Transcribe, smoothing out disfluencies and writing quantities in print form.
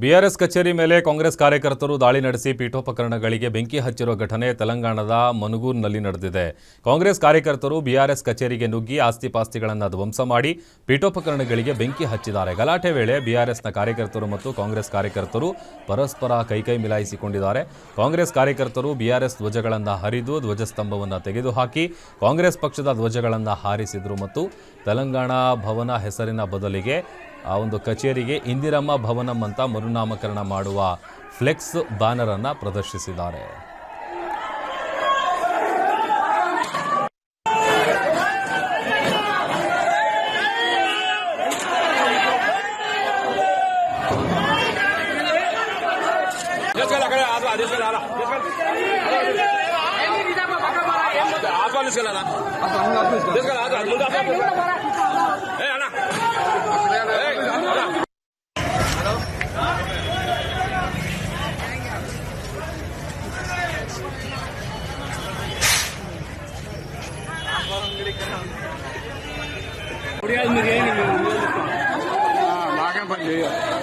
BRS ಕಚೇರಿ ಮೇಲೆ ಕಾಂಗ್ರೆಸ್ ಕಾರ್ಯಕರ್ತರು ದಾಳಿ ನಡೆಸಿ ಪೀಠೋಪಕರಣಗಳಿಗೆ ಬೆಂಕಿ ಹಚ್ಚಿರುವ ಘಟನೆ ತೆಲಂಗಾಣದ ಮನುಗೂರಿನಲ್ಲಿ ನಡೆದಿದೆ. ಕಾಂಗ್ರೆಸ್ ಕಾರ್ಯಕರ್ತರು ಬಿಆರ್ಎಸ್ ಕಚೇರಿಗೆ ನುಗ್ಗಿ ಆಸ್ತಿಪಾಸ್ತಿಗಳನ್ನು ಧ್ವಂಸ ಮಾಡಿ ಪೀಠೋಪಕರಣಗಳಿಗೆ ಬೆಂಕಿ ಹಚ್ಚಿದ್ದಾರೆ. ಗಲಾಟೆ ವೇಳೆ ಬಿಆರ್ಎಸ್ನ ಕಾರ್ಯಕರ್ತರು ಮತ್ತು ಕಾಂಗ್ರೆಸ್ ಕಾರ್ಯಕರ್ತರು ಪರಸ್ಪರ ಕೈಕೈ ಮಿಲಾಯಿಸಿಕೊಂಡಿದ್ದಾರೆ. ಕಾಂಗ್ರೆಸ್ ಕಾರ್ಯಕರ್ತರು ಬಿಆರ್ಎಸ್ ಧ್ವಜಗಳನ್ನು ಹರಿದು ಧ್ವಜಸ್ತಂಭವನ್ನು ತೆಗೆದುಹಾಕಿ ಕಾಂಗ್ರೆಸ್ ಪಕ್ಷದ ಧ್ವಜಗಳನ್ನು ಹಾರಿಸಿದರು ಮತ್ತು ತೆಲಂಗಾಣ ಭವನ ಹೆಸರಿನ ಬದಲಿಗೆ ಆ ಒಂದು ಕಚೇರಿಗೆ ಇಂದಿರಮ್ಮ ಭವನಂ ಅಂತ ಮರುನಾಮಕರಣ ಮಾಡುವ ಫ್ಲೆಕ್ಸ್ ಬ್ಯಾನರ್ ಅನ್ನು ಪ್ರದರ್ಶಿಸಿದ್ದಾರೆ. నాకే పని చేయాలి.